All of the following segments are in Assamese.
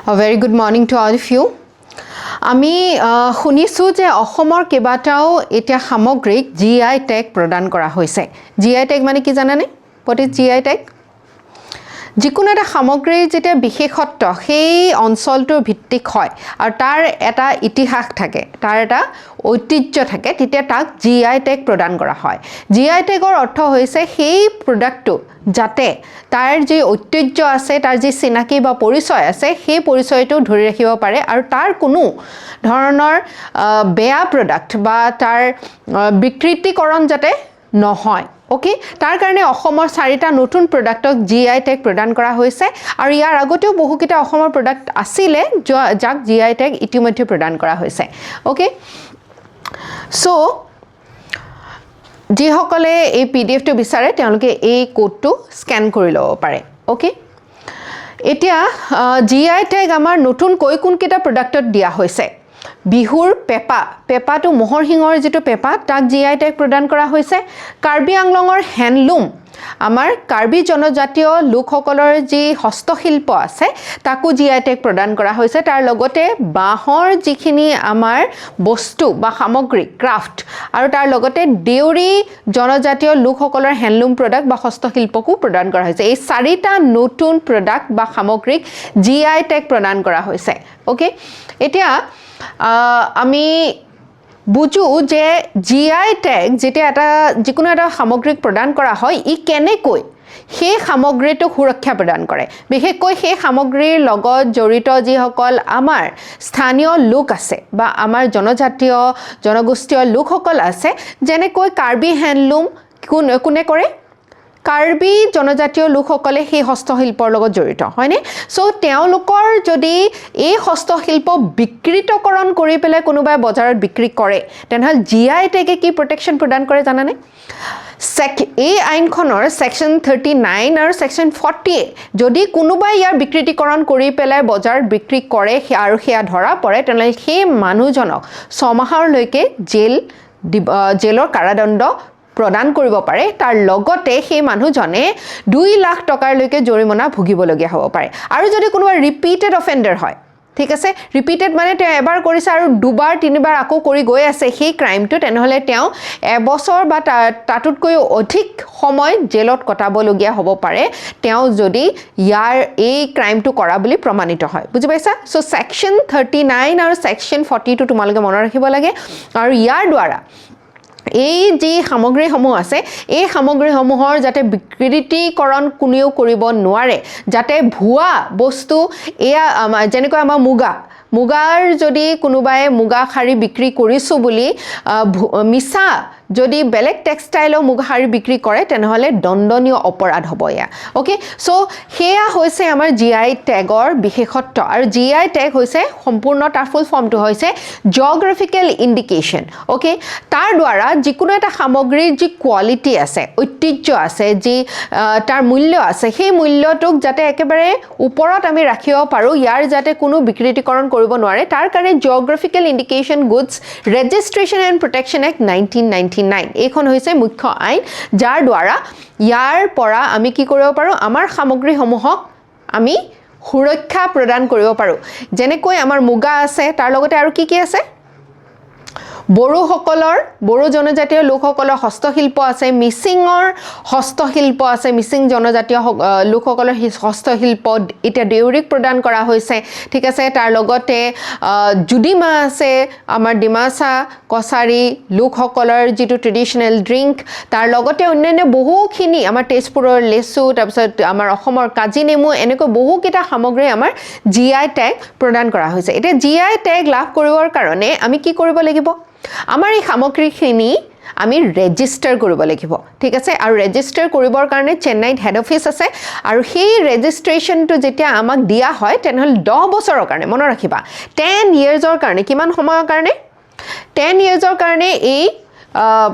A very good morning to all of you. আমি শুনিছোঁ যে অসমৰ কেইবাটাও এতিয়া সামগ্ৰীক GI টেগ প্ৰদান কৰা হৈছে। GI টেগ মানে কি জানানে? What is GI tag? যিকোনো এটা সামগ্ৰীৰ যেতিয়া বিশেষত্ব সেই অঞ্চলটোৰ ভিত্তিক হয় আৰু তাৰ এটা ইতিহাস থাকে, তাৰ এটা ঐতিহ্য থাকে, তেতিয়া তাক GI টেগ প্ৰদান কৰা হয়। GI টেগৰ অৰ্থ হৈছে সেই প্ৰডাক্টটো যাতে তাৰ যি ঐতিহ্য আছে, তাৰ যি চিনাকি বা পৰিচয় আছে, সেই পৰিচয়টো ধৰি ৰাখিব পাৰে আৰু তাৰ কোনো ধৰণৰ বেয়া প্ৰডাক্ট বা তাৰ বিকৃতিকৰণ যাতে নহয়। ওকে, তাৰ কাৰণে অসমৰ 4টা নতুন প্ৰডাক্টক GI টেগ প্ৰদান কৰা হৈছে আৰু ইয়াৰ আগতেও বহুকেইটা অসমৰ প্ৰডাক্ট আছিলে যাক GI টেগ ইতিমধ্যে প্ৰদান কৰা হৈছে। ওকে, সো যিসকলে এই PDF-টো বিচাৰে তেওঁলোকে এই কোডটো স্ক্যান কৰি ল'ব পাৰে। ওকে, এতিয়া GI টেগ আমাৰ নতুনকৈ কোনকেইটা প্ৰডাক্টত দিয়া হৈছে? বিহুৰ পেপাটো মহৰ শিঙৰ যিটো পেপা তাক GI টেগ প্ৰদান কৰা হৈছে। কাৰ্বি আংলঙৰ হ্যান্ডলুম, আমাৰ কাৰ্বি জনজাতীয় লোকসকলৰ যি হস্তশিল্প আছে তাকো GI টেগ প্ৰদান কৰা হৈছে। তাৰ লগতে বাঁহৰ যিখিনি আমাৰ বস্তু বা সামগ্ৰী ক্ৰাফ্ট আৰু তাৰ লগতে দেউৰী জনজাতীয় লোকসকলৰ হ্যান্ডলুম প্ৰডাক্ট বা হস্তশিল্পকো প্ৰদান কৰা হৈছে। এই 4টা নতুন প্ৰডাক্ট বা সামগ্ৰীক GI টেগ প্ৰদান কৰা হৈছে। ওকে, এতিয়া আমি বুজো যে GI টেগ যেতিয়া যিকোনো এটা সামগ্ৰীক প্ৰদান কৰা হয় ই কেনেকৈ সেই সামগ্ৰীটোক সুৰক্ষা প্ৰদান কৰে। বিশেষকৈ সেই সামগ্ৰীৰ লগত জড়িত যিসকল আমাৰ স্থানীয় লোক আছে বা আমাৰ জনজাতীয় জনগোষ্ঠীয় লোকসকল আছে, যেনেকৈ কাৰ্বি হ্যান্ডলুম কোনে কৰে? কাৰ্বি জনজাতীয় লোকসকলে সেই হস্তশিল্পৰ লগত জড়িত হয়নে? সো তেওঁলোকৰ যদি এই হস্তশিল্প বিকৃতকৰণ কৰি পেলাই কোনোবাই বজাৰত বিক্ৰী কৰে তেনেহ'লে GI টেগে কি প্ৰটেকশ্যন প্ৰদান কৰে জানানে? এই আইনখনৰ সেকশন 39 আৰু সেকশন 40 যদি কোনোবাই ইয়াৰ বিকৃতিকৰণ কৰি পেলাই বজাৰত বিক্ৰী কৰে আৰু সেয়া ধৰা পৰে তেনেহ'লে সেই মানুহজনক 6 মাহলৈকে জেলৰ কাৰাদণ্ড প্ৰদান কৰিব পাৰে। তাৰ লগতে সেই মানুহজনে 2 লাখ টকালৈকে জৰিমনা ভুগিবলগীয়া হ'ব পাৰে। আৰু যদি কোনোবা ৰিপিটেড অফেণ্ডাৰ হয়, ঠিক আছে, ৰিপিটেড মানে তেওঁ এবাৰ কৰিছে আৰু 2বাৰ 3বাৰ আকৌ কৰি গৈ আছে সেই ক্ৰাইমটো, তেনেহ'লে তেওঁ এবছৰ বা তাতোতকৈ অধিক সময় জেলত কটাবলগীয়া হ'ব পাৰে তেওঁ যদি ইয়াৰ এই ক্ৰাইমটো কৰা বুলি প্ৰমাণিত হয়। বুজি পাইছা? সো সেকশন 39 আৰু সেকশন 40টো তোমালোকে মনত ৰাখিব লাগে। আৰু ইয়াৰ দ্বাৰা এই যি সামগ্ৰীসমূহ আছে এই সামগ্ৰীসমূহৰ যাতে বিকৃতিকৰণ কোনেও কৰিব নোৱাৰে, যাতে ভুৱা বস্তু এয়া যেনেকৈ আমাৰ মুগাৰ যদি কোনোবাই মুগা শাৰী বিক্ৰী কৰিছোঁ বুলি মিছা যদি বেলেগ টেক্সটাইলৰ মুগা শাৰী বিক্ৰী কৰে তেনেহ'লে দণ্ডনীয় অপৰাধ হ'ব এয়া। ওকে, সো সেয়া হৈছে আমাৰ GI টেগৰ বিশেষত্ব। আৰু GI টেগ হৈছে সম্পূৰ্ণ তাৰ ফুল ফৰ্মটো হৈছে জিঅ'গ্ৰাফিকেল ইণ্ডিকেশ্যন। ওকে, তাৰ দ্বাৰা যিকোনো এটা সামগ্ৰীৰ যি কোৱালিটি আছে, ঐতিহ্য আছে, যি তাৰ মূল্য আছে, সেই মূল্যটোক যাতে একেবাৰে ওপৰত আমি ৰাখিব পাৰোঁ, ইয়াৰ যাতে কোনো বিকৃতিকৰণ কৰিব নোৱাৰে, তাৰ কাৰণে geographical indication goods registration and protection act 1999 এইখন হৈছে মুখ্য আইন, যাৰ দ্বাৰা ইয়াৰ পৰা আমি কি কৰিব পাৰোঁ? আমাৰ সামগ্ৰীসমূহক আমি সুৰক্ষা প্ৰদান কৰিব পাৰোঁ। যেনেকৈ আমাৰ মুগা আছে, তাৰ লগতে আৰু কি আছে? বড়ো জনজাতীয় লোকসকলৰ হস্তশিল্প আছে, মিচিঙৰ হস্তশিল্প আছে, মিচিং জনজাতীয় লোকসকলৰ হস্তশিল্প এতিয়া দেউৰীক প্ৰদান কৰা হৈছে। ঠিক আছে, তাৰ লগতে জুদিমা আছে, আমাৰ ডিমাচা কছাৰী লোকসকলৰ যিটো ট্ৰেডিশ্যনেল ড্ৰিংক, তাৰ লগতে অন্যান্য বহুখিনি আমাৰ তেজপুৰৰ লেচু, তাৰপিছত আমাৰ অসমৰ কাজি নেমু, এনেকৈ বহুকেইটা সামগ্ৰী আমাৰ GI টেগ প্ৰদান কৰা হৈছে। এতিয়া GI টেগ লাভ কৰিবৰ কাৰণে আমি কি কৰিব লাগিব? আমাৰ এই সামগ্ৰীখিনি আমি ৰেজিষ্টাৰ কৰিব লাগিব। ঠিক আছে, আৰু ৰেজিষ্টাৰ কৰিবৰ কাৰণে চেন্নাইত হেড অফিচ আছে আৰু সেই ৰেজিষ্ট্ৰেশ্যনটো যেতিয়া আমাক দিয়া হয় তেনেহ'লে 10 বছৰৰ কাৰণে, মনত ৰাখিবা 10 ইয়াৰ্ছৰ কাৰণে, কিমান সময়ৰ কাৰণে? 10 ইয়াৰ্ছৰ কাৰণে এই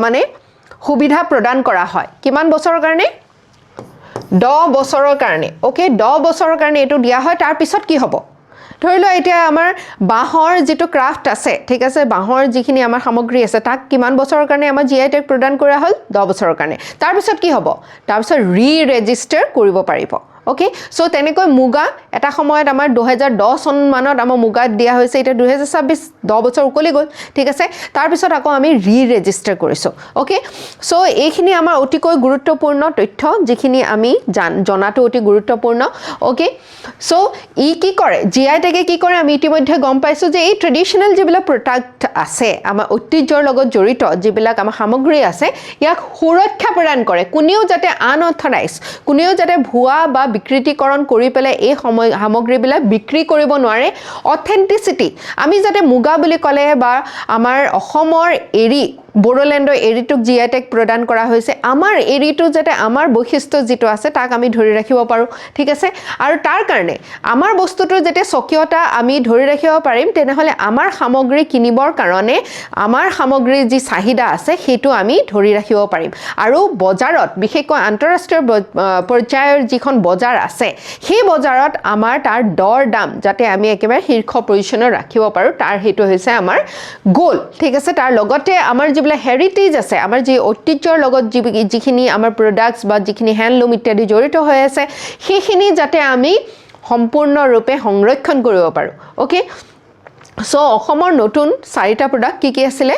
মানে সুবিধা প্ৰদান কৰা হয়। কিমান বছৰৰ কাৰণে? 10 বছৰৰ কাৰণে। ওকে, 10 বছৰৰ কাৰণে এইটো দিয়া হয়। তাৰপিছত কি হ'ব? ধৰি লোৱা এতিয়া আমাৰ বাঁহৰ যিটো ক্ৰাফ্ট আছে, ঠিক আছে, বাঁহৰ যিখিনি আমাৰ সামগ্ৰী আছে তাক কিমান বছৰৰ কাৰণে আমাৰ GI টেগ প্ৰদান কৰা হ'ল? 10 বছৰৰ কাৰণে। তাৰপিছত কি হ'ব? তাৰপিছত ৰেজিষ্টাৰ কৰিব পাৰিব। ওকে সো তেনেকৈ মুগা এটা সময়ত আমাৰ 2010 চন মানত আমাৰ মুগাত দিয়া হৈছে এটা 2026 10 বছৰ উকলি গ'ল ঠিক আছে তাৰ পিছত আকৌ আমি ৰেজিষ্টাৰ কৰিছো ওকে সো এইখিনি আমাৰ অতিকৈ গুৰুত্বপূৰ্ণ তথ্য যিখিনি আমি জনাটো অতি গুৰুত্বপূৰ্ণ ওকে সো ই কি কৰে জিআই টেগে কি কৰে আমি ইতিমধ্যে গম পাইছো যে এই ট্ৰেডিশনাল যিবিলাক প্ৰডাক্ট আছে আমাৰ ঐতিহ্যৰ লগত জড়িত যিবিলাক আমাৰ সামগ্ৰী আছে ইয়াক সুৰক্ষা প্ৰদান কৰে কোনেও যাতে আনঅথৰাইজ কোনেও যাতে ভুৱা বা বিকৃতিকৰণ কৰি পেলাই এই সামগ্ৰীবিলাক বিক্ৰী কৰিব নোৱাৰে অথেন্টিচিটি আমি যাতে মুগা বুলি ক'লে বা আমাৰ অসমৰ এৰি বোৰোলেণ্ডৰ এৰিটোক জিআই টেগ প্ৰদান কৰা হৈছে আমাৰ এৰিটো যাতে আমাৰ বৈশিষ্ট্য যিটো আছে তাক আমি ধৰি ৰাখিব পাৰো ঠিক আছে আৰু তাৰ কাৰণে আমাৰ বস্তুটো যাতে স্বকীয়তা আমি ধৰি ৰাখিব পাৰিম তেনেহলে আমাৰ সামগ্ৰী কিনিবৰ কাৰণে আমাৰ সামগ্ৰীৰ যি চাহিদা আছে সেইটো আমি ধৰি ৰাখিব পাৰিম আৰু বজাৰত বিশেষকৈ আন্তঃৰাষ্ট্ৰীয় পৰ্যায়ৰ যিখন বজাৰ আছে সেই বজাৰত আমাৰ তাৰ দৰ দাম যাতে আমি একেবাৰে শীৰ্ষ পজিচনত ৰাখিব পাৰো তাৰ হেতু হৈছে আমাৰ গোল ঠিক আছে তাৰ লগতে আমাৰ যিবিলাক হেৰিটেজ আছে আমাৰ যি ঐতিহ্যৰ লগত যিখিনি আমাৰ প্ৰডাক্টস বা যিখিনি হ্যান্ডলুম ইত্যাদি জড়িত হৈ আছে সেইখিনি যাতে আমি সম্পূৰ্ণৰূপে সংৰক্ষণ কৰিব পাৰো ওকে সো অসমৰ নতুন 4টা প্ৰডাক্ট কি আছিলে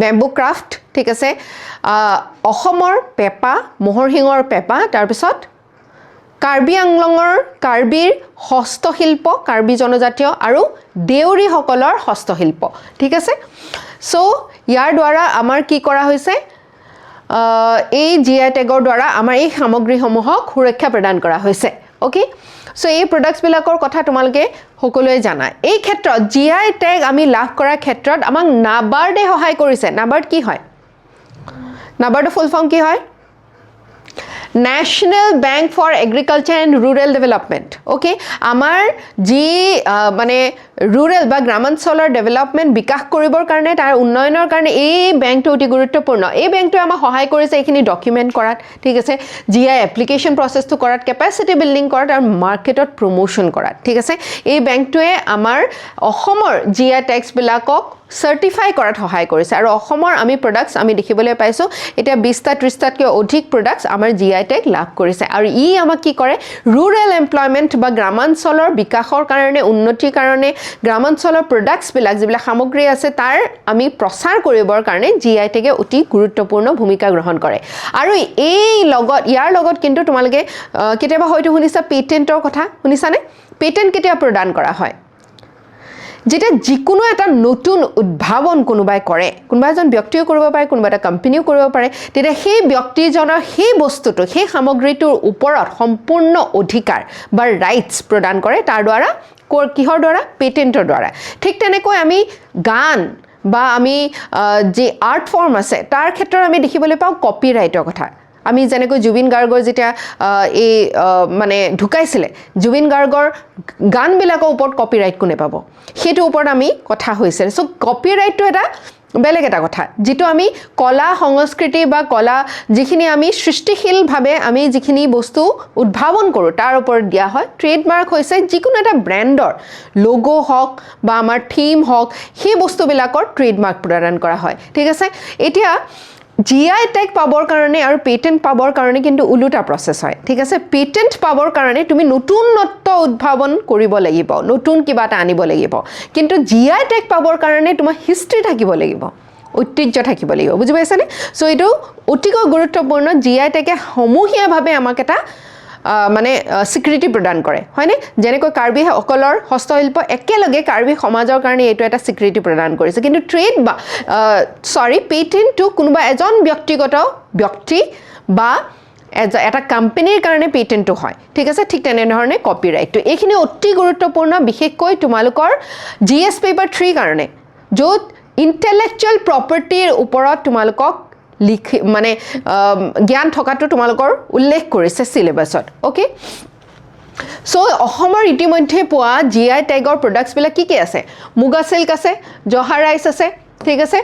বেম্বু ক্ৰাফ্ট ঠিক আছে অসমৰ পেপা মোহৰহিঙৰ পেপা তাৰ পিছত কাৰ্বি আংলঙৰ কাৰ্বিৰ হস্তশিল্প কাৰ্বি জনজাতীয় আৰু দেউৰী সকলৰ হস্তশিল্প ঠিক আছে সো ইয়াৰ দ্বাৰা আমাৰ কি কৰা হৈছে এই জিআই টেগৰ দ্বাৰা আমাৰ এই সামগ্ৰীসমূহক সুৰক্ষা প্ৰদান কৰা হৈছে ওকে সো এই প্ৰডাক্টস বিলাকৰ কথা তোমালোকে সকলোৱে জানা এই ক্ষেত্ৰত জিআই টেগ আমি লাভ কৰাৰ ক্ষেত্ৰত আমাক নাবাৰ্ডে সহায় কৰিছে নাবাৰ্ড কি হয় নাবাৰ্ডৰ ফুল ফৰ্ম কি হয় National Bank for Agriculture and Rural Development okay আমাৰ যি মানে rural বা গ্ৰামাঞ্চলৰ ডেভেলপমেন্ট বিকাশ কৰিবৰ কাৰণে তাৰ উন্নয়নৰ কাৰণে এই বেংকটো অতি গুৰুত্বপূৰ্ণ এই বেংকটো আমাক সহায় কৰিছে এইখিনি ডকুমেন্ট কৰাত ঠিক আছে জিআই এপ্লিকেশন প্ৰসেসটো কৰাত কেপাসিটি বিল্ডিং কৰাত আৰু মাৰ্কেটত প্ৰমোশন কৰাত ঠিক আছে এই বেংকটোৱে আমাৰ অসমৰ জিআই টেক্স বিলাকক সাৰ্টিফাই কৰাত সহায় কৰিছে আৰু অসমৰ আমি প্ৰডাক্টস আমি দেখিবলৈ পাইছো এটা 20টা 30টাতকৈ অধিক প্ৰডাক্টস আমাৰ জিআই টেগ লাভ কৰিছে আৰু ই আমাক কি কৰে ৰুৰেল এমপ্লয়মেন্ট বা গ্ৰামাঞ্চলৰ বিকাশৰ কাৰণে উন্নতিৰ কাৰণে গ্ৰামাঞ্চলৰ প্ৰডাক্টস বিলাক যিবিলাক সামগ্ৰী আছে তাৰ আমি প্ৰচাৰ কৰিবৰ কাৰণে জিআই টেগে অতি গুৰুত্বপূৰ্ণ ভূমিকা গ্ৰহণ কৰে আৰু এই লগত ইয়াৰ লগত কিন্তু তোমালোকে কেতিয়াবা হয়তো শুনিছা পেটেন্টৰ কথা শুনিছানে পেটেন্ট কেতিয়া প্ৰদান কৰা হয় যেটা যিকোনো এটা নতুন উদ্ভাৱন কোনোবাই কৰে কোনোবা এজন ব্যক্তিও কৰিব পাৰে কোনোবা এটা কোম্পানীও কৰিব পাৰে তেতিয়া সেই ব্যক্তিজনৰ সেই বস্তুটো সেই সামগ্ৰীটোৰ ওপৰত সম্পূৰ্ণ অধিকাৰ বা ৰাইটস প্ৰদান কৰে তাৰ দ্বাৰা কিহৰ দ্বাৰা পেটেন্টৰ দ্বাৰা ঠিক তেনেকৈ আমি গান বা আমি যে আৰ্ট ফৰ্ম আছে তাৰ ক্ষেত্ৰত আমি দেখিবলৈ পাওঁ কপিৰাইটৰ কথা আমি যেনেকৈ জুবিন গাৰ্গৰ যেতিয়া এই মানে ঢুকাইছিলে জুবিন গাৰ্গৰ গান বিলাকৰ ওপৰত কপিৰাইট কোনে পাব হেতু ওপৰত আমি কথা হৈছিল সো কপিৰাইটটো এটা বেলেগ এটা কথা যেটো আমি কলা সংস্কৃতি বা কলা যিখিনি আমি সৃষ্টিশীল ভাবে আমি যিখিনি বস্তু উদ্ভাৱন কৰো তাৰ ওপৰত দিয়া হয় ট্ৰেডমাৰ্ক হৈছে যিকোনো এটা ব্ৰ্যান্ডৰ লোগো হক বা আমাৰ থিম হক সেই বস্তুবিলাকৰ ট্ৰেডমাৰ্ক প্ৰদান কৰা হয় ঠিক আছে এতিয়া জিআই টেগ পাবৰ কাৰণে আৰু পেটেন্ট পাবৰ কাৰণে কিন্তু উলুটা প্ৰসেস হয় ঠিক আছে পেটেন্ট পাবৰ কাৰণে তুমি নতুনত্ব উদ্ভাৱন কৰিব লাগিব নতুন কিবা এটা আনিব লাগিব কিন্তু জিআই টেগ পাবৰ কাৰণে তোমাৰ হিষ্ট্ৰী থাকিব লাগিব ঐতিহ্য থাকিব লাগিব বুজি পাইছানে সো এটো অতিকৈ গুৰুত্বপূৰ্ণ জিআই টেগে সমূহীয়াভাৱে আমাক এটা মানে স্বীকৃতি প্ৰদান কৰে হয়নে যেনেকৈ কাৰ্বি অকলৰ হস্তশিল্প একেলগে কাৰ্বি সমাজৰ কাৰণে এটো এটা স্বীকৃতি প্ৰদান কৰিছে কিন্তু ট্ৰেড বা পেটেন্ট টু কোনোবা এজন ব্যক্তিগত ব্যক্তি বা এটা কোম্পানীৰ কাৰণে পেটেন্টটো হয় ঠিক আছে ঠিক তেনে ধৰণে কপিৰাইটটো এইখিনি অতি গুৰুত্বপূৰ্ণ বিশেষকৈ তোমালোকৰ জিএস পেপাৰ 3 কাৰণে য'ত ইন্টেলেকচুৱেল প্ৰপাৰ্টিৰ ওপৰত তোমালোকক মানে জ্ঞান থকাটো তোমালোকৰ উল্লেখ কৰিছে সিলেবাছত ওকে সো অসমৰ ইতিমধ্যে পোৱা জিআই টেগৰ প্ৰডাক্টস বিলাক কি আছে মুগা সিল্ক আছে জহা ৰাইস আছে ঠিক আছে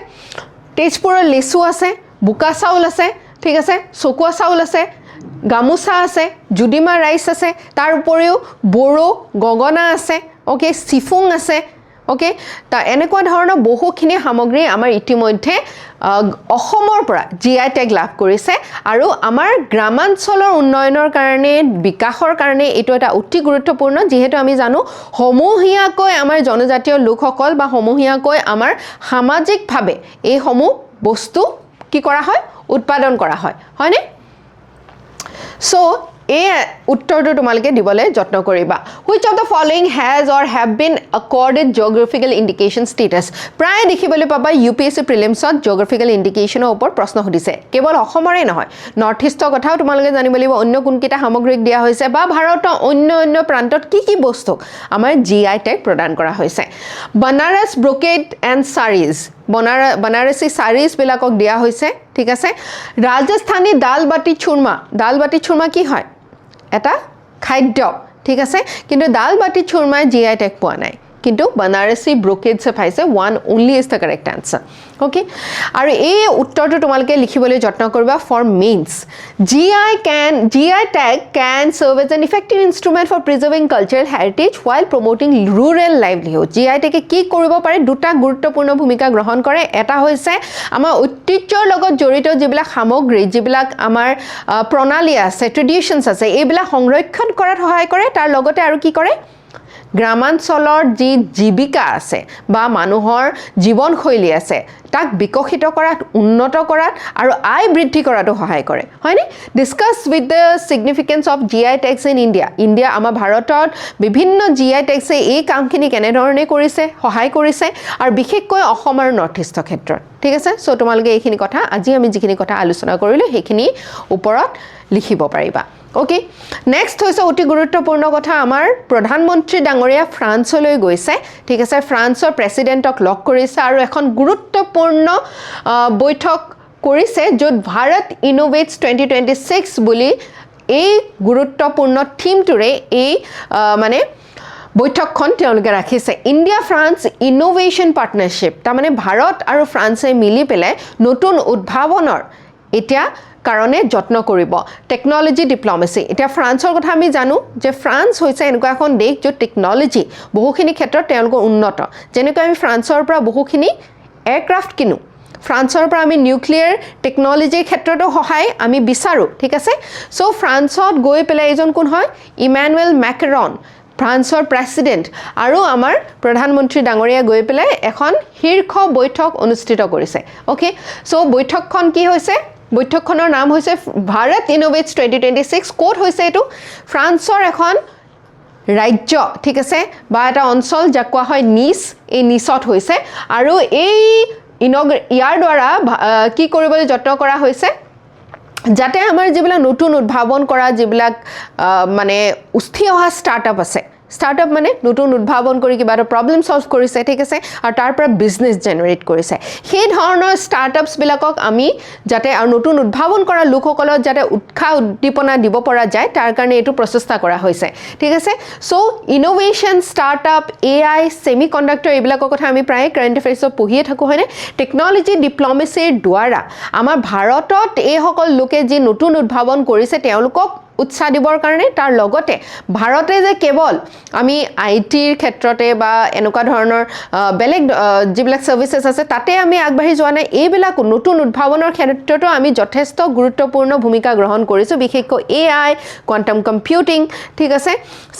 তেজপুৰৰ লেচু আছে বুকা চাউল আছে ঠিক আছে চকুৱা চাউল আছে গামুছা আছে জুডিমা ৰাইস আছে তাৰ উপৰিও বড়ো গগনা আছে ওকে সিফুং আছে ওকে তা এনেকুৱা ধৰণৰ বহুখিনি সামগ্ৰী আমাৰ ইতিমধ্যে অসমৰ পৰা জিআই টেগ লাভ কৰিছে আৰু আমাৰ গ্ৰামাঞ্চলৰ উন্নয়নৰ কাৰণে বিকাশৰ কাৰণে এইটো এটা অতি গুৰুত্বপূৰ্ণ যিহেতু আমি জানো সমূহীয়াকৈ আমাৰ জনজাতীয় লোকসকল বা সমূহীয়াকৈ আমাৰ সামাজিকভাৱে এই সমূহ বস্তু কি কৰা হয় উৎপাদন কৰা হয় হয়নে সো এই উত্তৰটো তোমালকে দিবলৈ যত্ন কৰিবা which of the following has or have been accorded geographical indication status প্ৰায় দেখিবলৈ পাবা UPSC প্ৰিলিমছত geographical indicationৰ ওপৰত প্ৰশ্ন সুধিছে কেৱল অসমৰে নহয় নৰ্থ ইষ্টৰ কথাও তোমালকে জানিব লাগিব অন্য কোনকিটা সামগ্ৰিক দিয়া হৈছে বা ভাৰতৰ অন্য প্ৰান্তত কি বস্তু আমাৰ GI টেগ প্ৰদান কৰা হৈছে Banaras brocade and sarees Banarasi sarees বিলাকক দিয়া হৈছে ঠিক আছে ৰাজস্থানী দাল বাটি চুৰমা কি হয় এটা খাদ্য ঠিক আছে কিন্তু দাল বাটি চুৰমাই জিআই টেগ পোৱা নাই কিন্তু Banarasi brocade se পাইছে one only is the correct answer okay আৰু এই উত্তৰটো তোমালকে লিখিবলৈ যত্ন কৰিবা for means GI tag can serve as an effective instrument for preserving cultural heritage while promoting rural livelihood GI tag কি কৰিব পাৰে দুটা গুৰুত্বপূৰ্ণ ভূমিকা গ্ৰহণ কৰে এটা হৈছে আমাৰ ঐতিহ্যৰ লগত জড়িত যিবিলাক সামগ্ৰী যিবিলাক আমাৰ প্ৰণালী আছে ট্ৰেডিশনছ আছে এইবিলাক সংৰক্ষণ কৰাত সহায় কৰে তাৰ লগতে আৰু কি কৰে গ্ৰামাঞ্চলৰ যি জীৱিকা আছে বা মানুহৰ জীৱনশৈলী আছে তাক বিকশিত কৰাত উন্নত কৰাত আৰু আয় বৃদ্ধি কৰাটো সহায় কৰে হয়নে discuss with the significance of GI tags in India আমাৰ ভাৰতত বিভিন্ন জিআই ট্যাগসে এই কামখিনি কেনে ধৰণে কৰিছে সহায় কৰিছে আৰু বিশেষকৈ অসম আৰু নৰ্থ ইষ্টৰ ক্ষেত্ৰত ঠিক আছে সো তোমালকে এইখিনি কথা আজি আমি যিখিনি কথা আলোচনা কৰিলো সেইখিনি ওপৰত লিখিব পাৰিবা Okay next হৈছে অতি গুৰুত্বপূৰ্ণ কথা আমাৰ প্ৰধানমন্ত্ৰী ডাঙৰীয়া ফ্ৰান্সলৈ গৈছে ঠিক আছে ফ্ৰান্সৰ প্ৰেসিডেন্টক লগ কৰিছে আৰু এখন গুৰুত্বপূৰ্ণ বৈঠক কৰিছে য'ত ভাৰত ইনোভেটস 2026 বুলি এই গুৰুত্বপূৰ্ণ থিমটোৰে এই মানে বৈঠকখন তেওঁলোকে ৰাখিছে ইন্ডিয়া ফ্ৰান্স ইনোভেশন পাৰ্টনাৰশ্বিপ তাৰ মানে ভাৰত আৰু ফ্ৰান্সে মিলি পেলাই নতুন উদ্ভাৱনৰ এতিয়া কাৰণে যত্ন কৰিব টেকনলজি ডিপ্লোমেসি এটা ফ্ৰান্সৰ কথা আমি জানো যে ফ্ৰান্স হৈছে এনেকুৱা এখন দেশ য'ত টেকনলজি বহুখিনি ক্ষেত্ৰত তেওঁলোকৰ উন্নত যেনেকৈ আমি ফ্ৰান্সৰ পৰা বহুখিনি এয়াৰক্ৰাফ্ট কিনো ফ্ৰান্সৰ পৰা আমি নিউক্লিয়াৰ টেকনলজিৰ ক্ষেত্ৰতো সহায় আমি বিচাৰো ঠিক আছে সো ফ্ৰান্সত গৈ পেলাই এজন কোন হয় ইমানুৱেল মেক্ৰন ফ্ৰান্সৰ প্ৰেসিডেন্ট আৰু আমাৰ প্ৰধানমন্ত্ৰী ডাঙৰীয়া গৈ পেলাই এখন শীৰ্ষ বৈঠক অনুষ্ঠিত কৰিছে ওকে সো বৈঠকখন কি হৈছে বৈঠকখনৰ নাম হৈছে ভাৰত ইনোভেটস 2026 কোড হৈছে এটো ফ্ৰান্সৰ এখন ৰাজ্য ঠিক আছে বা এটা অঞ্চল যাক কোৱা হয় নিস এই নিসত হৈছে আৰু এই ইয়াৰ দ্বাৰা কি কৰিবলৈ যত্ন কৰা হৈছে যাতে আমাৰ যিবিলাক নতুন উদ্ভাৱন কৰা যিবিলাক মানে উস্থি অহা ষ্টাৰ্টআপ আছে startup মানে নতুন উদ্ভাৱন কৰি কিবা এটা প্ৰবলেম সলভ কৰিছে ঠিক আছে আৰু তাৰ পৰা বিজনেস জেনাৰেট কৰিছে সেই ধৰণৰ ষ্টাৰ্টআপস বিলাকক আমি যাতে আৰু নতুন উদ্ভাৱন কৰা লোকসকলক যাতে উৎসাহ উদ্দীপনা দিব পৰা যায় তাৰ কাৰণে এটো প্ৰচেষ্টা কৰা হৈছে ঠিক আছে so innovation startup AI semiconductor এইবিলাকৰ কথা আমি প্ৰায় কাৰেন্ট এফেয়াৰ্ছত পঢ়িয়ে থাকো হয়নে টেকনলজি ডিপ্লোমেসিৰ দ্বাৰা আমাৰ ভাৰতত এই সকল লোকে যি নতুন উদ্ভাৱন কৰিছে তেওঁলোকক উৎসাহ দিবৰ কাৰণে তাৰ লগতে ভাৰতে যে কেৱল আমি আইটিৰ ক্ষেত্ৰতে বা এনেকুৱা ধৰণৰ বেলেগ যিবিলাক সাৰ্ভিসেস আছে তাতে আমি আগবাঢ়ি যোৱা নাই এইবিলাক নতুন উদ্ভাৱনৰ ক্ষেত্ৰতো আমি যথেষ্ট গুৰুত্বপূৰ্ণ ভূমিকা গ্ৰহণ কৰিছো বিশেষকৈ AI কোৱান্টাম কম্পিউটিং ঠিক আছে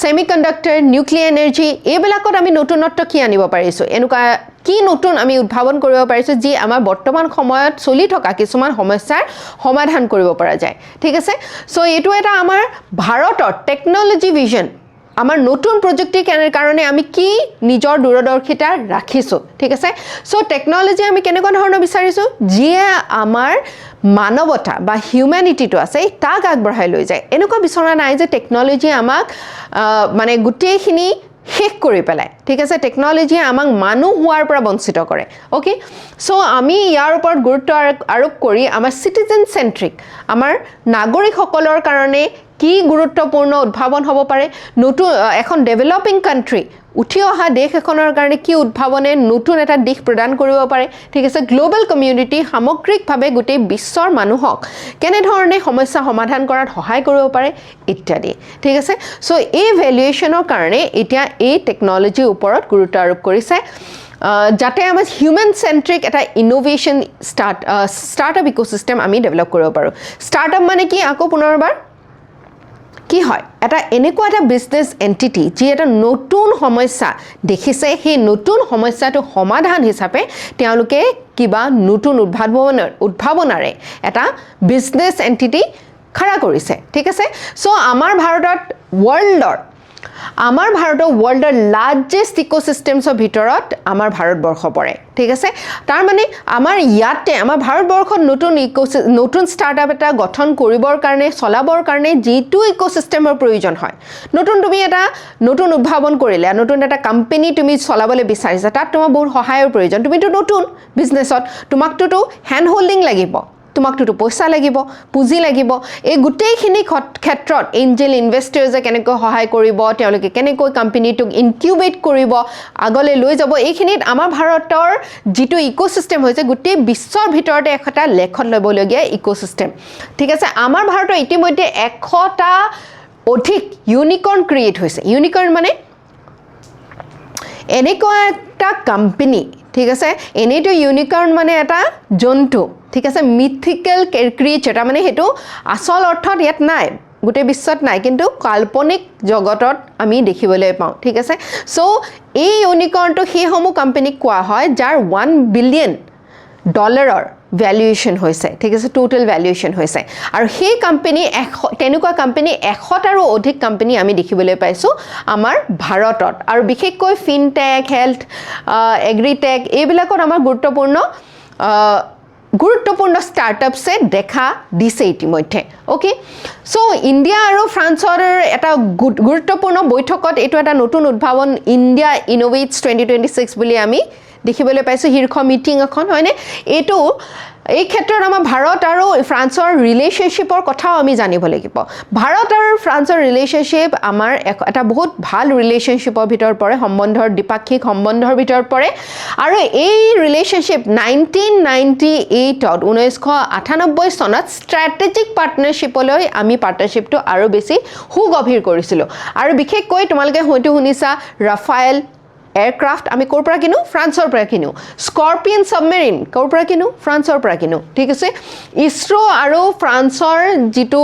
সেমিকন্ডাক্টৰ নিউক্লিয়াৰ এনাৰ্জি এইবিলাকত আমি নতুনত্ব কি আনিব পাৰিছো এনেকুৱা কি নতুন আমি উদ্ভাৱন কৰিব পাৰিছো যি আমাৰ বৰ্তমান সময়ত চলি থকা কিছুমান সমস্যাৰ সমাধান কৰিব পৰা যায় ঠিক আছে সো এটো এটা আমাৰ ভাৰতৰ টেকনলজি ভিজন আমাৰ নতুন প্ৰযুক্তিৰ কাৰণে আমি কি নিজৰ দূৰদৰ্শিতা ৰাখিছো ঠিক আছে সো টেকনলজি আমি কেনেকুৱা ধৰণৰ বিচাৰিছো যিয়ে আমাৰ মানৱতা বা হিউম্যানিটিটো আছে তাক আগবঢ়াই লৈ যায় এনেকুৱা বিচৰা নাই যে টেকনলজি আমাক মানে গুটেইখিনি শেষ কৰি পেলাই ঠিক আছে টেকনলজি আমাক মানুহ হোৱাৰ পৰা বঞ্চিত কৰে ওকে সো আমি ইয়াৰ ওপৰত গুৰুত্ব আৰোপ কৰি আমাৰ সিটিজেন সেন্ট্ৰিক আমাৰ নাগৰিকসকলৰ কাৰণে কি গুৰুত্বপূৰ্ণ উদ্ভাৱন হ'ব পাৰে নতুন এখন ডেভেলপিং কাণ্ট্ৰি উঠি অহা দেশ এখনৰ কাৰণে কি উদ্ভাৱনে নতুন এটা দিশ প্ৰদান কৰিব পাৰে ঠিক আছে গ্লোবাল কমিউনিটি সামগ্ৰিকভাৱে গোটেই বিশ্বৰ মানুহক কেনেধৰণে সমস্যা সমাধান কৰাত সহায় কৰিব পাৰে ইত্যাদি ঠিক আছে সো এই ভ্যালুৱেশ্যনৰ কাৰণে এতিয়া এই টেকনলজিৰ ওপৰত গুৰুত্ব আৰোপ কৰিছে যাতে আমাৰ হিউম্যান সেন্ট্ৰিক এটা ইনোভেশন স্টাৰ্টআপ ইকোসিস্টেম আমি ডেভেলপ কৰিব পাৰো স্টাৰ্টআপ মানে কি আকৌ পুনৰবাৰ কি হয় এটা এনেকুৱা এটা বিজনেস এন্টিটি যি এটা নতুন সমস্যা দেখিছে সেই নতুন সমস্যাটো সমাধান হিচাপে তেওঁলোকে কিবা নতুন উদ্ভাৱনাৰে এটা বিজনেস এন্টিটি খাৰা কৰিছে ঠিক আছে সো আমাৰ ভাৰতৰ ৱৰ্ল্ডৰ লাৰ্জেষ্ট ইকোসিস্টেমছৰ ভিতৰত আমাৰ ভাৰতবৰ্ষ পৰে ঠিক আছে তাৰ মানে আমাৰ ইয়াতে আমাৰ ভাৰতবৰ্ষত নতুন স্টাৰ্টআপ এটা গঠন কৰিবৰ কাৰণে চলাবৰ কাৰণে যেটো ইকোসিস্টেমৰ প্ৰয়োজন হয় তুমি এটা নতুন উদ্ভাৱন কৰিলে নতুন এটা কোম্পানী তুমি চলাবলৈ বিচাৰিছা তাত তোমাৰ বহুত সহায়ৰ প্ৰয়োজন তুমিটো নতুন বিজনেছত তোমাকটো হ্যান্ড হোল্ডিং লাগিব তোমাকটো পইচা লাগিব পুঁজি লাগিব এই গোটেইখিনি ক্ষেত্ৰত এঞ্জেল ইনভেষ্টৰছে কেনেকৈ সহায় কৰিব তেওঁলোকে কেনেকৈ কোম্পানীটোক ইনকিউবেট কৰিব আগলৈ লৈ যাব এইখিনিত আমাৰ ভাৰতৰ যেটো ইকোসিস্টেম হৈছে গোটেই বিশ্বৰ ভিতৰতে একটা লেখত ল'বলগীয়া ইকোসিস্টেম ঠিক আছে আমাৰ ভাৰতৰ ইতিমধ্যে 100টা অধিক ইউনিকৰ্ন ক্ৰিয়েট হৈছে ইউনিকৰ্ন মানে এনেকুৱা একটা কোম্পানী ঠিক আছে এনেটো ইউনিকৰ্ন মানে এটা জন্তু ঠিক আছে মিথিক্যাল ক্ৰিয়েচাৰ মানে হেতু আসল অৰ্থত ইয়াত নাই গোটে বিশ্বত নাই কিন্তু কাল্পনিক জগতত আমি দেখিবলৈ পাওঁ ঠিক আছে সো এই ইউনিকৰ্নটো সেই সমূহ কোম্পানীক কোৱা হয় যাৰ $1 বিলিয়ন ভ্যালুয়েশন হৈছে ঠিক আছে টোটাল ভ্যালুয়েশন হৈছে আৰু সেই কোম্পানী তেনেকুৱা কোম্পানী 100টাৰো অধিক কোম্পানী আমি দেখিবলৈ পাইছো আমাৰ ভাৰতত আৰু বিশেষকৈ ফিনটেক হেলথ এগ্ৰিটেক এইবিলাকত আমাৰ গুৰুত্বপূৰ্ণ স্টাৰ্টআপছে দেখা দিছে ইতিমধ্যে ওকে সো ইন্ডিয়া আৰু ফ্ৰান্সৰ এটা গুৰুত্বপূৰ্ণ বৈঠকত এটো এটা নতুন উদ্ভাৱন ইন্ডিয়া ইনোভেটস 2026 বুলি আমি দেখিবলৈ পাইছো শীৰ্ষ মিটিং এখন হয়নে এটো এই ক্ষেত্ৰত আমাৰ ভাৰত আৰু ফ্ৰান্সৰ ৰিলেশনশিপৰ কথাও আমি জানিব লাগিব ভাৰত আৰু ফ্ৰান্সৰ ৰিলেশনশিপ আমাৰ এটা বহুত ভাল ৰিলেশনশিপৰ ভিতৰ পৰে সম্বন্ধৰ দ্বিপাক্ষিক সম্বন্ধৰ ভিতৰ পৰে আৰু এই ৰিলেশনশিপ 1998 চনত স্ট্ৰেটেজিক পাৰ্টনাৰশিপলৈ আমি পাৰ্টনাৰশিপটো আৰু বেছি সুগভীৰ কৰিছিল আৰু বিশেষকৈ তোমালোকে হয়তো শুনিছা ৰাফায়েল এয়াৰক্ৰাফট আমি কোৰ পৰা কিনো ফ্ৰান্সৰ পৰা কিনো স্কৰ্পিয়ন সাবমেৰিন কোৰ পৰা কিনো ফ্ৰান্সৰ পৰা কিনো ঠিক আছে ইছৰো আৰু ফ্ৰান্সৰ যেটো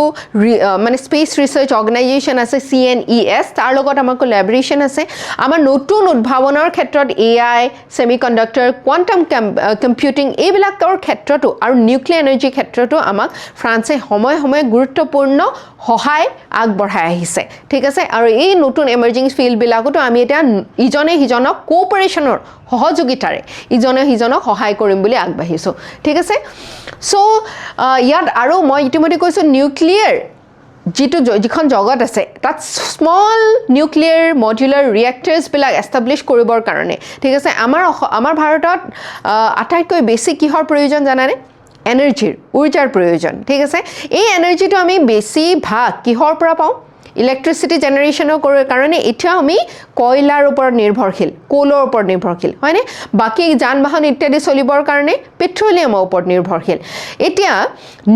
মানে স্পেস ৰিসাৰ্চ অৰ্গানাইজেশন আছে CNES তাৰ লগত আমাৰ কোলাবৰেচন আছে আমাৰ নতুন উদ্ভাৱনৰ ক্ষেত্ৰত AI সেমিকন্ডাক্টৰ কোৱান্টাম কম্পিউটিং এইবিলাকৰ ক্ষেত্ৰটো আৰু নিউক্লিয়াৰ এনাৰ্জি ক্ষেত্ৰটো আমাক ফ্ৰান্সে সময় গুৰুত্বপূৰ্ণ সহায় আগবঢ়াই আহিছে ঠিক আছে আৰু এই নতুন এমাৰ্জিং ফিল্ড বিলাকটো আমি এটা ইজনে হিজনক কোঅপাৰেচনৰ সহযোগিতাৰে ইজনে হিজনক সহায় কৰিম বুলি আগবাঢ়িছো ঠিক আছে সো ইয়াত আৰু মই ইতিমধ্যে কৈছো নিউক্লিয়াৰ যিখন জগত আছে তাত স্মল নিউক্লিয়াৰ মডুলাৰ ৰিয়েক্টৰ্ছ বিলাক এষ্টাব্লিশ কৰিবৰ কাৰণে ঠিক আছে আমাৰ ভাৰতত আটাইতকৈ বেছি কিহৰ প্ৰয়োজন জানানে এনাৰ্জিৰ ঊৰ্জাৰ প্ৰয়োজন ঠিক আছে এই এনাৰ্জিটো আমি বেছি ভাগ কিহৰ পৰা পাওঁ ইলেক্ট্ৰিসিটি জেনাৰেশনৰ কাৰণে এতিয়া আমি কয়লাৰ ওপৰত নিৰ্ভৰশীল কোলৰ ওপৰত নিৰ্ভৰশীল হয়নে বাকি যান-বাহন ইত্যাদি চলিবৰ কাৰণে পেট্ৰলিয়ামৰ ওপৰত নিৰ্ভৰশীল এতিয়া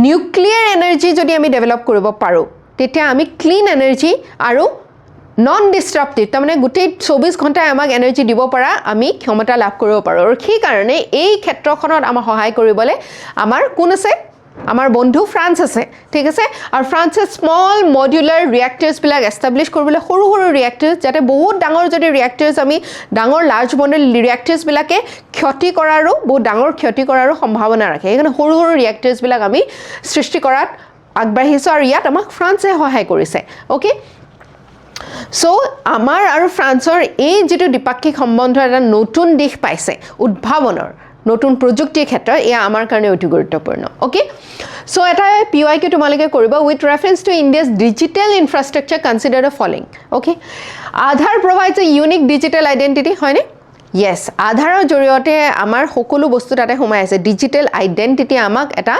নিউক্লিয়াৰ এনাৰ্জি যদি আমি ডেভেলপ কৰিব পাৰো তেতিয়া আমি ক্লিন এনাৰ্জি আৰু নন ডিস্ট্ৰাপটিভ তাৰমানে গোটেই 24 ঘণ্টাই আমাক এনাৰ্জি দিব পৰা আমি ক্ষমতা লাভ কৰিব পাৰো আৰু সেই কাৰণে এই ক্ষেত্ৰখনত আমাৰ সহায় কৰিবলৈ আমাৰ কোন আছে আমাৰ বন্ধু ফ্ৰান্স আছে ঠিক আছে আৰু ফ্ৰান্সে স্মল মডুলাৰ ৰিয়েক্টৰ্ছ বিলাক এষ্টাব্লিশ কৰিবলৈ সৰু ৰিয়েক্টৰ্ছ যাতে বহুত ডাঙৰ যদি ৰিয়েক্টৰ্ছ আমি ডাঙৰ লাৰ্জ মডুলাৰ ৰিয়েক্টৰ্ছ বিলাকে বহুত ডাঙৰ ক্ষতি কৰাৰো সম্ভাৱনা ৰাখে এইকাৰণে সৰু ৰিয়েক্টৰ্ছ বিলাক আমি সৃষ্টি কৰাত আগবাঢ়িছো আৰু ইয়াত আমাক ফ্ৰান্সে সহায় কৰিছে ওকে সো আমাৰ আৰু ফ্ৰান্সৰ এই যেটো দ্বিপাক্ষিক সম্বন্ধ এটা নতুন দিশ পাইছে উদ্ভাৱনৰ নতুন প্ৰযুক্তিৰ ক্ষেত্ৰত এয়া আমাৰ কাৰণে অতি গুৰুত্বপূৰ্ণ ওকে সো এটা PYQ তোমালোকে কৰিবা with reference to India's digital infrastructure consider the following okay Aadhaar provides a unique digital identity হয়নে য়েছ আধাৰৰ জৰিয়তে আমাৰ সকলো বস্তু তাতে সোমাই আছে ডিজিটেল আইডেণ্টিটি আমাক এটা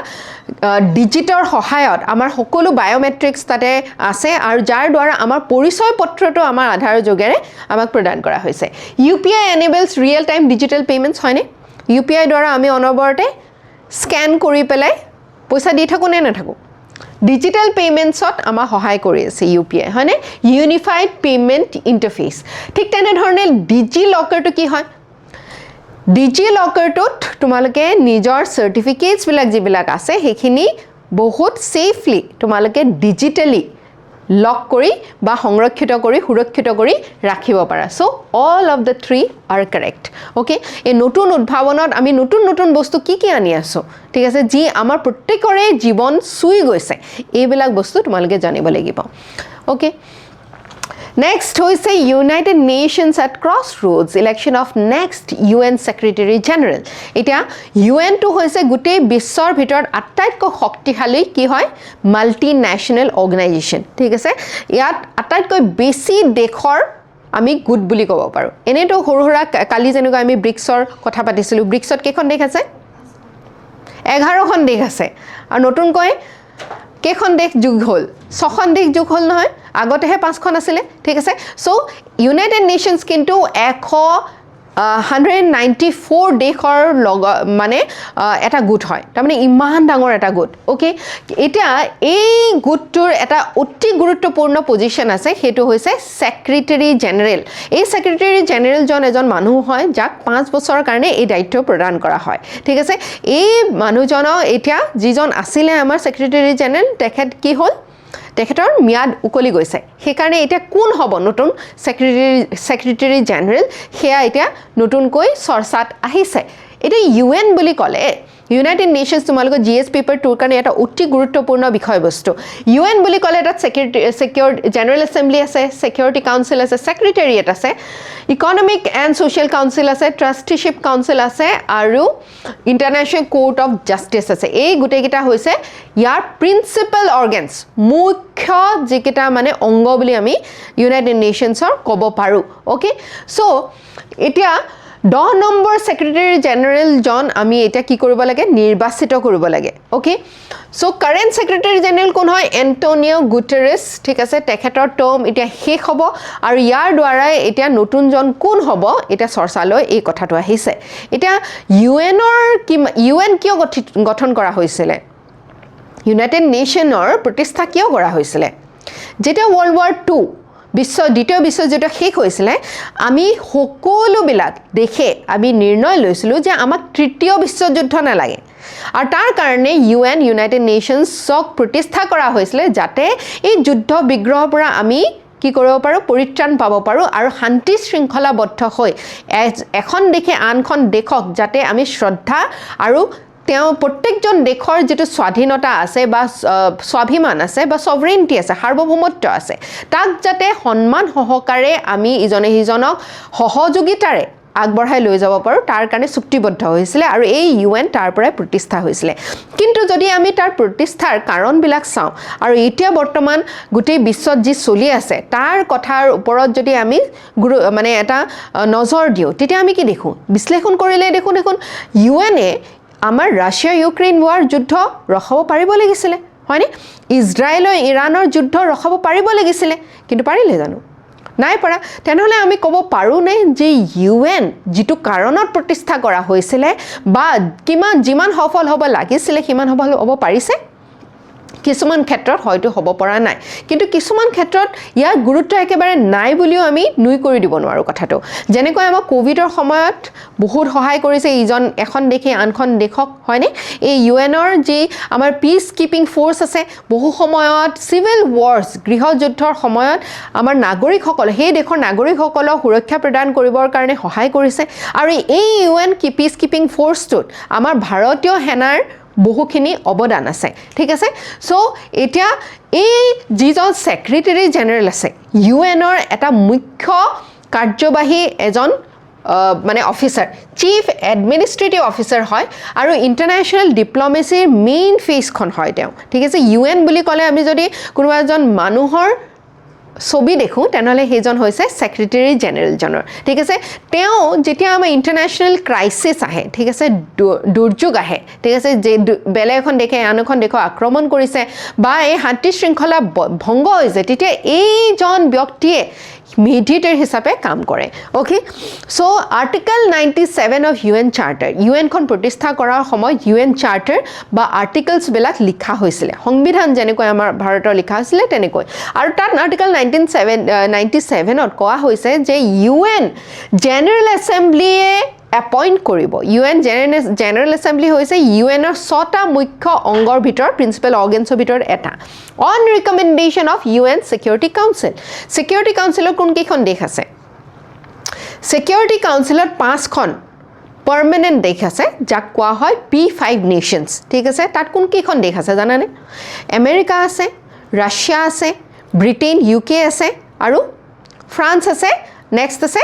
ডিজিটৰ সহায়ত আমাৰ সকলো বায়োমেট্ৰিক্স তাতে আছে আৰু যাৰ দ্বাৰা আমাৰ পৰিচয় পত্ৰটো আমাৰ আধাৰৰ যোগেৰে আমাক প্ৰদান কৰা হৈছে UPI enables real time digital payments হয়নে UPI দ্বাৰা আমি অনবৰতে স্ক্যান কৰি পেলাই পইচা দি থাকো নে নাথাকো ডিজিটেল পেমেন্টছত আমাৰ সহায় কৰি আছে UPI হয়নে ইউনিফাইড পেমেন্ট ইন্টাৰফেস ঠিক তেনে ধৰণে ডিজি লকাৰটো কি হয় ডিজি লকাৰটোত তোমালোকে নিজৰ সাৰ্টিফিকেটছ বিলাক যিবিলাক আছে হেখিনি বহুত সেফলি তোমালোকে ডিজিটালি লক কৰি বা সংৰক্ষিত কৰি সুৰক্ষিত কৰি ৰাখিব পাৰা so all of the three R correct okay এই নতুন উদ্ভাৱনত আমি নতুন নতুন বস্তু কি আনি আছো ঠিক আছে যি আমাৰ প্ৰত্যেকৰে জীৱন সুই গৈছে এইবিলাক বস্তু তোমালোকে জানিব লাগিব okay Next hoise United Nations at crossroads election of next UN Secretary General. Etia UN to hoise gute biশ্বর ভিতর আটাইতকৈ শক্তিশালী কি হয় multinational organization ঠিক আছে ইয়াত আটাইতকৈ বেছি দেশৰ আমি গুড বুলি ক'ব পাৰো এনেটো হৰহৰা কালি যেনেকৈ আমি ব্ৰিক্সৰ কথা পাতিছিলো ব্ৰিক্সত কেখন দেশ আছে 11খন দেশ আছে আৰু নতুনকৈ কেখন দেশ যোগ হল 6খন দেশ যোগ হল নহয় আগতেহে 5খন আছিল ঠিক আছে সো ইউনাইটেড নেশনস কিন্তু 194 দেশৰ মানে এটা গুট হয় তাৰমানে ইমান ডাঙৰ এটা গুট ওকে এটা এই গুটটোৰ এটা অতি গুৰুত্বপূৰ্ণ পজিশন আছে হেতু হৈছে সেক্ৰেটাৰী জেনাৰেল এই সেক্ৰেটাৰী জেনাৰেল জন এজন মানুহ হয় যাক 5 বছৰৰ কাৰণে এই দায়িত্ব প্ৰদান কৰা হয় ঠিক আছে এই মানুহজন এতিয়া যিজন আছিল আমাৰ সেক্ৰেটাৰী জেনাৰেল তেখেত কি হল তেখেতৰ মিয়াদ উকলি গৈছে সেই কাৰণে এটা কোন হ'ব নতুন সেক্ৰেটাৰী জেনাৰেল হেয়া এটা নতুনকৈ চৰ্চাত আহিছে এটা UN বুলি ক'লে ইউনাইটেড নেশনস তোমালোকৰ GS পেপাৰ 2 কাৰণে এটা অতি গুৰুত্বপূৰ্ণ বিষয়বস্তু UN বুলি ক'লে এটা সিকিউৰ জেনাৰেল এছেম্বলি আছে সিকিউৰিটি কাউন্সিল আছে সেক্ৰেটাৰিয়েট আছে ইকনমিক এণ্ড সোশ্যাল কাউন্সিল আছে ট্ৰাষ্টিশ্বিপ কাউন্সিল আছে আৰু ইন্টাৰনেশ্যনেল কোৰ্ট অফ জাস্টিস আছে এই গুটেকিটা হৈছে ইয়াৰ প্ৰিন্সিপাল অৰ্গানছ মুখ্য যিকিটা মানে অংগ বুলি আমি ইউনাইটেড নেশনসৰ ক'ব পাৰো ওকে সো এতিয়া 10 নম্বৰ সেক্ৰেটাৰী জেনাৰেল জন আমি এটা কি কৰিব লাগে নিৰ্বাচিত কৰিব লাগে okay so current secretary general কোন হয় এন্টোনিও গুটেৰেছ ঠিক আছে তেখেতৰ টাৰ্ম এটা শেষ হ'ব আৰু ইয়াৰ দ্বাৰা এটা নতুন জন কোন হ'ব এটা চৰ্চালৈ এই কথাটো আহিছে এটা UN কিয় গঠন কৰা হৈছিল ইউনাইটেড নেশনৰ প্ৰতিষ্ঠা কিয় কৰা হৈছিল যেতিয়া ওয়াৰ্ল্ড ওয়াৰ 2 দ্বিতীয় বিশ্বযুদ্ধ শেষ হৈছিল আমি সকলোবিলাক দেখে আমি নিৰ্ণয় লৈছিলো যে আমাক তৃতীয় বিশ্বযুদ্ধ নালাগে আৰু তাৰ কাৰণে ইউনাইটেড নেশনসক প্ৰতিষ্ঠা কৰা হৈছিল যাতে এই যুদ্ধ বিগ্ৰহৰ পৰা আমি কি কৰিব পাৰো পৰিত্ৰাণ পাব পাৰো আৰু শান্তি শৃংখলাবদ্ধ হৈ এখন দেশে আনখন দেশক যাতে আমি শ্ৰদ্ধা আৰু তেওঁ প্ৰত্যেকজন দেশৰ যেটো স্বাধীনতা আছে বা স্বাভিমান আছে বা সভৰেনিটি আছে সাৰ্বভৌমত্ব আছে তাক যাতে সন্মান সহকাৰে আমি ইজনে সিজনক সহযোগিতাৰে আগবঢ়াই লৈ যাব পাৰো তাৰ কাৰণে চুক্তিবদ্ধ হৈছিল আৰু এই UN তাৰ পৰাই প্ৰতিষ্ঠা হৈছিল কিন্তু যদি আমি তাৰ প্ৰতিষ্ঠাৰ কাৰণবিলাক চাওঁ আৰু এতিয়া বৰ্তমান গোটেই বিশ্বত যি চলি আছে তাৰ কথাৰ ওপৰত যদি আমি মানে এটা নজৰ দিও তেতিয়া আমি কি দেখো বিশ্লেষণ কৰিলে দেখোন UN আমাৰ ৰাছিয়া ইউক্ৰেইন ওয়াৰ যুদ্ধ ৰখাব পাৰিব লাগিছিল হয়নে ইজৰাইল আৰু ইৰানৰ যুদ্ধ ৰখাব পাৰিব লাগিছিল কিন্তু পাৰিলে জানো নাই পৰা তেনেহলে আমি ক'ব পাৰো নে যে UN যেটো কাৰণত প্ৰতিষ্ঠা কৰা হৈছিল বা যিমান সফল হ'ব লাগিছিল সিমান সফল হ'ব পাৰিছে কিছুমান ক্ষেত্ৰত হয়তো হ'ব পৰা নাই কিন্তু কিছুমান ক্ষেত্ৰত ইয়াৰ গুৰুত্ব একেবাৰে নাই বুলিও আমি নুই কৰি দিব নোৱাৰো কথাটো যেনেকৈ আমাৰ কোভিডৰ সময়ত বহুত সহায় কৰিছে এখন দেশে আনখন দেশক হয়নে এই UNৰ যি আমাৰ পিস কিপিং ফোৰ্স আছে বহু সময়ত সিভিল ওয়াৰ্স গৃহযুদ্ধৰ সময়ত আমাৰ নাগৰিকসকল সেই দেশৰ নাগৰিকসকলক সুৰক্ষা প্ৰদান কৰিবৰ কাৰণে সহায় কৰিছে আৰু এই UN পিস কিপিং ফোৰ্সটোত আমাৰ ভাৰতীয় সেনাৰ বহুখিনি অবদান আছে ঠিক আছে সো এতিয়া এই যিজন সেক্ৰেটাৰী জেনাৰেল আছে UNৰ এটা মুখ্য কাৰ্যবাহী এজন মানে অফিসাৰ চিফ এডমিনিষ্ট্ৰেটিভ অফিসাৰ হয় আৰু ইন্টাৰনেশ্যনেল ডিপ্লোমেসিৰ মেইন ফেসখন হয় তেওঁ ঠিক আছে UN বুলি ক'লে আমি যদি কোনোবা এজন মানুহৰ ছবি দেখো তেনেহলে হেজন হৈছে সেক্ৰেটাৰী জেনেৰেল জনৰ ঠিক আছে তেও যেতিয়া আমাৰ ইন্টাৰনেশ্যনেল ক্ৰাইসিস আহে ঠিক আছে দুৰ্যোগ আহে ঠিক আছে যে বেলে এখন দেখে আনখন দেখো আক্ৰমণ কৰিছে বা এই শান্তি শৃংখলা ভংগ হৈছে তেতিয়া এইজন ব্যক্তিয়ে mediator হিচাপে কাম কৰে okay so article 97 of UN charter UN খন প্ৰতিষ্ঠা কৰাৰ সময় ইউএন চাৰ্টাৰ বা আৰ্টিকলস বিলাক লিখা হৈছিল সংবিধান যেনেকৈ আমাৰ ভাৰতৰ লিখা হৈছিল তেনেকৈ আৰু তাত আৰ্টিকল 97 ত কোৱা হৈছে যে ইউএন জেনাৰেল এছেম্বলিয়ে appoint কৰিব UN General Assembly হৈছে UN ৰ 6টা মুখ্য অংগৰ ভিতৰ প্ৰিন্সিপাল অৰ্গানছৰ ভিতৰ এটা on recommendation of UN Security Council Security Council কোন কেইখন দেশ আছে Security Council 5খন পার্মানেন্ট দেশ আছে যাক কোৱা হয় P5 nations ঠিক আছে তাত কোন কেইখন দেশ আছে জানানে আমেৰিকা আছে ৰাছিয়া আছে ব্ৰিটেইন UK আছে আৰু ফ্ৰান্স আছে নেক্সট আছে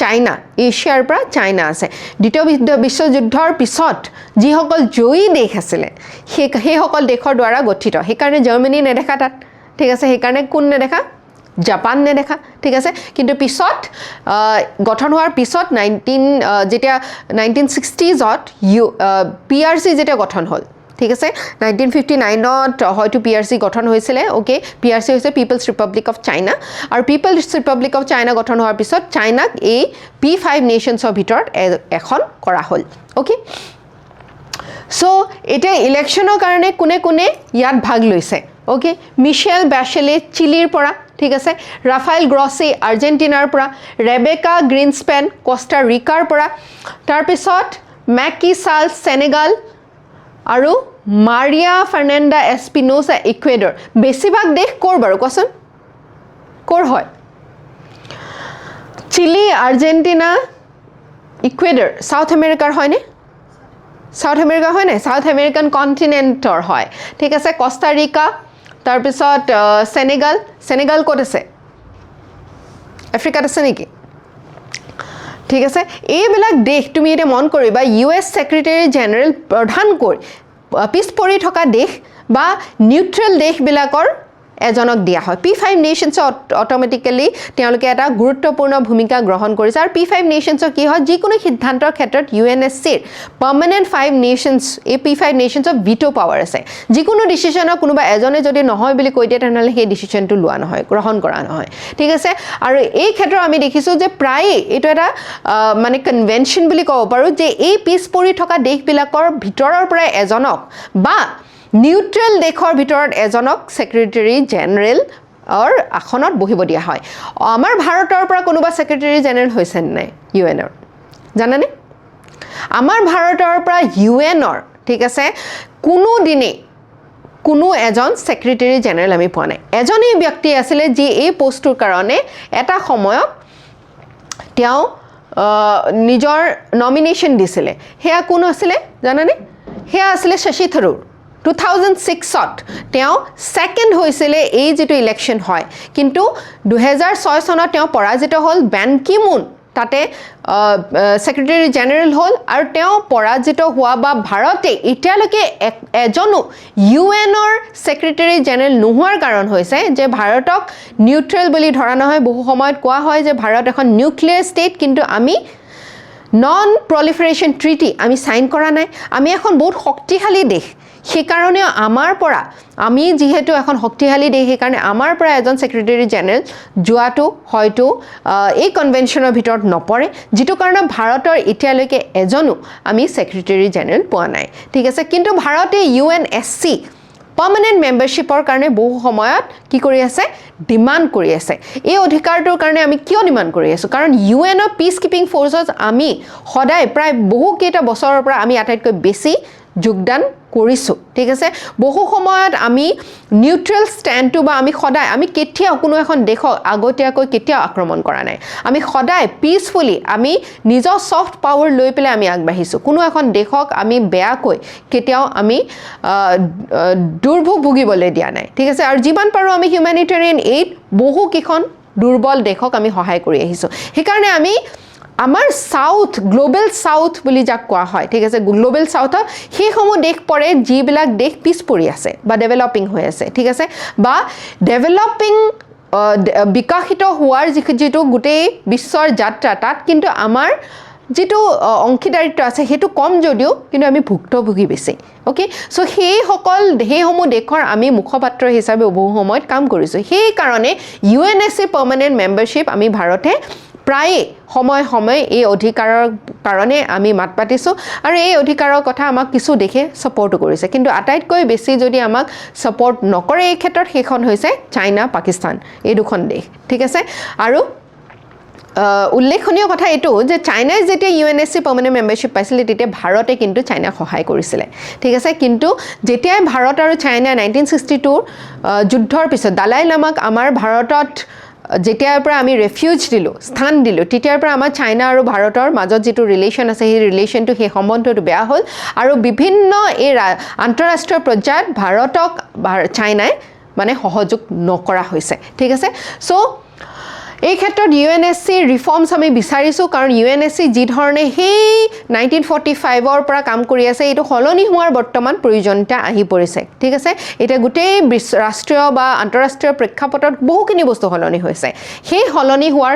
চাইনা এছিয়াৰ পৰা চাইনা আছে দ্বিতীয় বিশ্বযুদ্ধৰ পিছত যিসকল জয়ী দেশ আছিল সেইসকল দেশৰ দ্বাৰা গঠিত সেইকাৰণে জাৰ্মানী নেদেখা তাত ঠিক আছে সেইকাৰণে কোন নেদেখা জাপান নেদেখা ঠিক আছে কিন্তু পিছত গঠন হোৱাৰ পিছত 1960s ত PRC যেতিয়া গঠন হ'ল ঠিক আছে 1959 ত হয়তো PRC গঠন হৈছিল ওকে PRC হৈছে পিপলছ ৰিপাব্লিক অফ চাইনা আৰু পিপলছ ৰিপাব্লিক অফ চাইনা গঠন হোৱাৰ পিছত চাইনাক এই P5 নেশনছৰ ভিতৰত এখন কৰা হ'ল ওকে সো এটা ইলেকশনৰ কাৰণে কোনে কোনে ইয়াত ভাগ লৈছে ওকে মিশেল ব্যাচেলেট চিলিৰ পৰা ঠিক আছে ৰাফায়েল গ্ৰছি আৰ্জেন্টিনাৰ পৰা ৰেবেকা গ্ৰীনস্পেন কোষ্টা ৰিকাৰ পৰা তাৰ পিছত মেকি সাল সেনেগাল আৰু মাৰিয়া ফাৰ্নান্ডা এস্পিনোসা ইকুৱেডৰ বেছিভাগ দেশ কৰ বাৰু কোৱাচোন কৰ হয় চিলি আৰ্জেন্টিনা ইকুৱেডৰ সাউথ আমেৰিকাৰ হয়নে সাউথ আমেৰিকা হয় নাই সাউথ আমেৰিকান কন্টিনেন্টৰ হয় ঠিক আছে কোষ্টা ৰিকা তাৰ পিছত সেনেগাল ক'ত আছে আফ্ৰিকাত আছে নেকি ঠিক আছে এইবিলাক দেশ তুমি এটা মন কৰিবা US সেক্ৰেটাৰী জেনাৰেল প্ৰধান কৈ পিছ পৰি থকা দেশ বা নিউট্ৰেল দেশবিলাকৰ এজনক দিয়া হয় P5 নেশনছ অটোমেটিক্যালি তেওঁলোকে এটা গুৰুত্বপূৰ্ণ ভূমিকা গ্ৰহণ কৰিছে আৰু P5 নেশনছৰ কি হয় যিকোনো সিদ্ধান্তৰ ক্ষেত্ৰত UNSC পাৰ্মানেন্ট 5 নেশনছ এই P5 নেশনছৰ ভিটো পাৱাৰ আছে যিকোনো ডিসিশনৰ কোনোবা এজনে যদি নহয় বুলি কৈ দিয়ে তেনেহলে সেই ডিসিশনটো লোৱা নহয় গ্ৰহণ কৰা নহয় ঠিক আছে আৰু এই ক্ষেত্ৰত আমি দেখিছো যে প্ৰায় এটো এটা মানে কনভেনশন বুলি ক'ব পাৰো যে এই পিছ পৰি থকা দেশবিলাকৰ ভিতৰৰ পৰা এজনক বা নিউট্ৰেল দেশৰ ভিতৰত এজনক সেক্ৰেটাৰী জেনাৰেল অৰ আসনত বহিব দিয়া হয় আমাৰ ভাৰতৰ পৰা কোনোবা সেক্ৰেটাৰী জেনাৰেল হৈছে নাই UN ৰ জানানে আমাৰ ভাৰতৰ পৰা UN ৰ ঠিক আছে কোনো দিনে কোনো এজন সেক্ৰেটাৰী জেনাৰেল আমি পোৱা নাই এজনেই ব্যক্তি আছিল যি এই পোষ্টৰ কাৰণে এটা সময়ত তেওঁ নিজৰ নমিনেশন দিছিলে হেয়া কোন আছিল জানানে হেয়া আছিল শশী থাৰুৰ 2006 ত তেওঁ সেকেন্ড হৈছিল এই যেটো ইলেকশন হয় কিন্তু 2006 চনত তেওঁ পৰাজিত হ'ল বেন কি মুন তাতে সেক্ৰেটাৰী জেনাৰেল হ'ল আৰু তেওঁ পৰাজিত হোৱা বা ভাৰতে এতিয়ালৈকে এজনো UNৰ সেক্ৰেটাৰী জেনাৰেল নোহোৱাৰ কাৰণ হৈছে যে ভাৰতক নিউট্ৰেল বুলি ধৰা নহয় বহু সময়ত কোৱা হয় যে ভাৰত এখন নিউক্লিয়াৰ ষ্টেট কিন্তু আমি নন প্ৰলিফাৰেশ্যন ট্ৰিটি আমি সাইন কৰা নাই আমি এখন বহুত শক্তিশালী দেশ সেই কাৰণে আমাৰ পৰা আমি যেহেতু এখন শক্তিশালী দেশ সেই কাৰণে আমাৰ পৰা এজন সেক্ৰেটাৰী জেনাৰেল যোৱাটো হয়তো এই কনভেনশনৰ ভিতৰত নপৰে যেটো কাৰণে ভাৰতৰ এতিয়ালৈকে এজনো আমি সেক্ৰেটাৰী জেনাৰেল পোৱা নাই ঠিক আছে কিন্তু ভাৰতে UNSC পাৰ্মানেন্ট মেম্বাৰশ্বিপৰ কাৰণে বহু সময়ত কি কৰি আছে ডিমান্ড কৰি আছে এই অধিকাৰটোৰ কাৰণে আমি কিয় ডিমান্ড কৰি আছো কাৰণ UN অফ পিস কিপিং ফোৰ্সছ আমি সদায় প্ৰায় বহু কেইটা বছৰৰ পৰা আমি আটাইতকৈ বেছি যোগদান কৰিছো ঠিক আছে বহু সময়ত আমি নিউট্ৰেল ষ্টেণ্ডটো বা আমি সদায় আমি কেতিয়া কোনো এখন দেশক আগতীয়াকৈ কেতিয়া আক্ৰমণ কৰা নাই আমি সদায় পিসফুলি আমি নিজৰ সফট পাৱাৰ লৈ পেলাই আমি আগবাঢ়িছো কোনো এখন দেশক আমি বেয়াকৈ কেতিয়াও আমি দুৰ্ভোগ ভুগিবলৈ দিয়া নাই ঠিক আছে আৰু যিমান পাৰো আমি হিউম্যানিটেৰিয়ান এইড বহু কিখন দুৰ্বল দেশক আমি সহায় কৰি আহিছো সেইকাৰণে আমি আমাৰ সাউথ গ্লোবাল সাউথ বুলি যাক কোৱা হয় ঠিক আছে গ্লোবাল সাউথ সেই সমূহ দেশ পৰে যিবিলাক দেশ পিছ পৰি আছে বা ডেভেলপিং হৈ আছে ঠিক আছে বা ডেভেলপিং বিকশিত হোৱাৰ যিটো গোটেই বিশ্বৰ যাত্ৰা তাত কিন্তু আমাৰ যেটো অংশীদাৰিত্ব আছে হেতু কম যদিও কিন্তু আমি ভুক্তভোগী বেছি ওকে সো সেইসমূহ দেশৰ আমি মুখপাত্ৰ হিচাপে বহু সময়ত কাম কৰিছো সেই কাৰণে UNSC পাৰ্মানেন্ট মেম্বাৰশ্বিপ আমি ভাৰতে প্ৰায় সময় এই অধিকাৰৰ কাৰণে আমি মাত পাতিছো আৰু এই অধিকাৰৰ কথা আমাক কিছু দেখে সাপোৰ্ট কৰিছে কিন্তু আটাইতকৈ বেছি যদি আমাক সাপোৰ্ট নকৰে এই ক্ষেত্ৰত সেইখন হৈছে চাইনা পাকিস্তান এই দুখন দেশ ঠিক আছে আৰু উল্লেখনীয় কথা এটো যে চাইনাই যেতিয়া UNSC পাৰ্মানেন্ট মেম্বাৰশ্বিপ পাইছিল তেতিয়া ভাৰতে কিন্তু চাইনাক সহায় কৰিছিল ঠিক আছে কিন্তু যেতিয়া ভাৰত আৰু চাইনা 1962 যুদ্ধৰ পিছত দালাই লামাক আমাৰ ভাৰতত যেতিয়াৰ পৰা আমি ৰেফিউজ দিলো স্থান দিলো তেতিয়াৰ পৰা আমাৰ চাইনা আৰু ভাৰতৰ মাজত যেটো ৰিলেচন আছে সেই ৰিলেচনটো সেই সম্বন্ধটো বেয়া হ'ল আৰু বিভিন্ন এই আন্তঃৰাষ্ট্ৰীয় পৰ্যায়ত ভাৰতক চাইনাই মানে সহযোগ নকৰা হৈছে ঠিক আছে সো এই ক্ষেত্ৰত UNSC ৰিফৰ্মছ আমি বিচাৰিছো কাৰণ UNSC যি ধৰণে সেই 1945 ৰ পৰা কাম কৰি আছে এটো হলনি হোৱাৰ বৰ্তমান প্ৰয়োজনীয়তা আহি পৰিছে ঠিক আছে এটা গোটেই ৰাষ্ট্ৰীয় বা আন্তঃৰাষ্ট্ৰীয় প্ৰেক্ষাপটত বহুখিনি বস্তু হলনি হৈছে সেই হলনি হোৱাৰ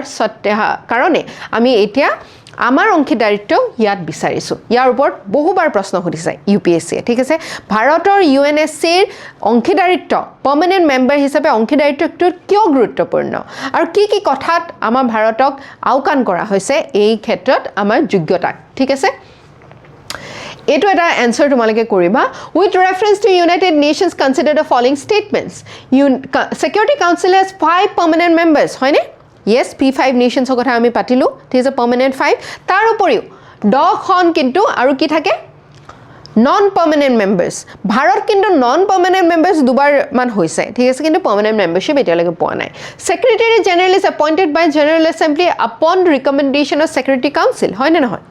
কাৰণে আমি এতিয়া আমাৰ অংশীদাৰিত্ব ইয়াত বিচাৰিছো ইয়াৰ ওপৰত বহুবাৰ প্ৰশ্ন সুধিছে UPSC ঠিক আছে ভাৰতৰ UNSC ৰ অংশীদাৰিত্ব পাৰ্মানেন্ট মেম্বাৰ হিচাপে অংশীদাৰিত্বটো কিয় গুৰুত্বপূৰ্ণ আৰু কি কথাত আমাৰ ভাৰতক আওকাণ কৰা হৈছে এই ক্ষেত্ৰত আমাৰ যোগ্যতা ঠিক আছে এটো এটা আনসাৰ তোমালকে কৰিবা with reference to United Nations consider the following statements Security Council has 5 permanent members হয়নে yes P5 nations কথা আমি পাতিলো ঠিক আছে permanent 5 তাৰ উপৰিও 10 খন কিন্তু আৰু কি থাকে non permanent members ভাৰত কিন্তু non permanent members দুবাৰ মান হৈছে ঠিক আছে কিন্তু permanent membership এতিয়ালৈকে পোৱা নাই secretary general is appointed by general assembly upon recommendation of security council হয় নে নহয়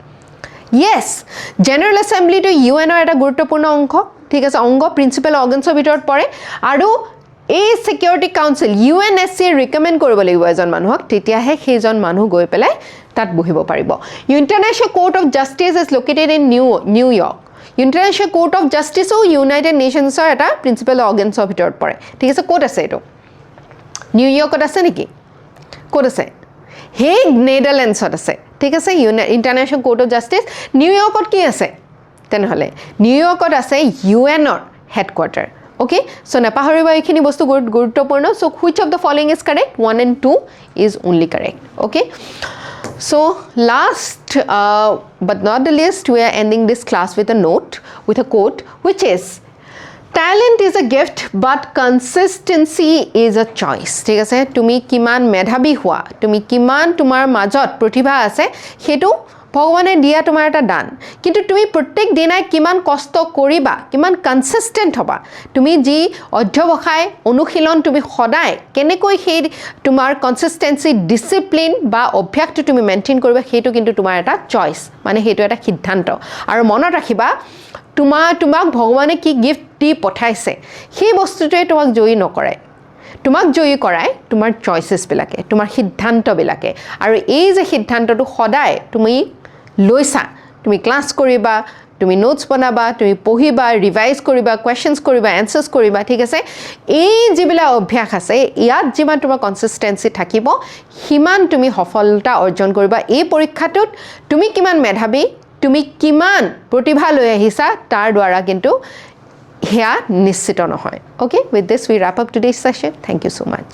yes general assembly to UN ৰ এটা গুৰুত্বপূৰ্ণ অংশ ঠিক আছে অংগ প্ৰিন্সিপাল অৰ্গানছৰ ভিতৰত পৰে আৰু এই সিকিউৰিটি কাউন্সিল UNSC ৰিকমেন্ড কৰিব লাগিব এজন মানুহক তেতিয়াহে সেইজন মানুহ গৈ পেলাই তাত বহিব পাৰিব international court of justice is located in New York international court of justice ও ইউনাইটেড নেশনছৰ এটা প্ৰিন্সিপাল অৰ্গানছৰ ভিতৰত পৰে ঠিক আছে কোট আছে এটো নিউয়ৰ্কত আছে নেকি কোট আছে হেগ নেদাৰল্যান্ডছত আছে ঠিক আছে ইন্টাৰনেশ্যনেল কোৰ্ট অফ জাস্টিস নিউয়ৰ্কত কি আছে তেনেহলে নিউয়ৰ্কত আছে UN ৰ headquarter okay so napahariba ekhini bostu guruttopurno so which of the following is correct 1 and 2 is only correct okay so last but not the least we are ending this class with a note with a quote which is talent is a gift but consistency is a choice ঠিক আছে তুমি কিমান মেধাবী হোৱা তুমি কিমান তোমাৰ মাজত প্ৰতিভা আছে হেতু ভগৱানে দিয়া তোমাৰ এটা দান কিন্তু তুমি প্ৰত্যেক দিনাই কিমান কষ্ট কৰিবা কিমান কনসিস্টেন্ট হবা তুমি যি অধ্যবসায় অনুশীলন তুমি সদায় কেনেকৈ সেই তোমাৰ কনসিস্টেন্সি ডিসিপ্লিন বা অভ্যাসটো তুমি মেইনটেইন কৰিবা হেতু কিন্তু তোমাৰ এটা চয়েস মানে হেতু এটা সিদ্ধান্ত আৰু মনত ৰাখিবা তোমাক ভগৱানে কি গিফট দি পঠাইছে সেই বস্তুটোৱে তোমাক জয়ী নকৰে তোমাক জয়ী কৰায় তোমাৰ চয়েসেস বিলাকে তোমাৰ সিদ্ধান্ত বিলাকে আৰু এই যে সিদ্ধান্তটো সদায় তুমি লৈছা তুমি ক্লাস কৰিবা তুমি নোটস বনাবা তুমি পঢ়িবা ৰিভাইজ কৰিবা কোৱেশ্চনস কৰিবা আনসাৰ্স কৰিবা ঠিক আছে এই যিবিলা অভ্যাস আছে ইয়াত যিমান তোমাৰ কনসিস্টেন্সি থাকিব হিমান তুমি সফলতা অৰ্জন কৰিবা এই পৰীক্ষাটোত তুমি কিমান মেধাবী তুমি কিমান প্ৰতিভা লৈ আহিছা তাৰ দ্বাৰা কিন্তু হেয়া নিশ্চিত নহয় okay with this we wrap up today's session thank you so much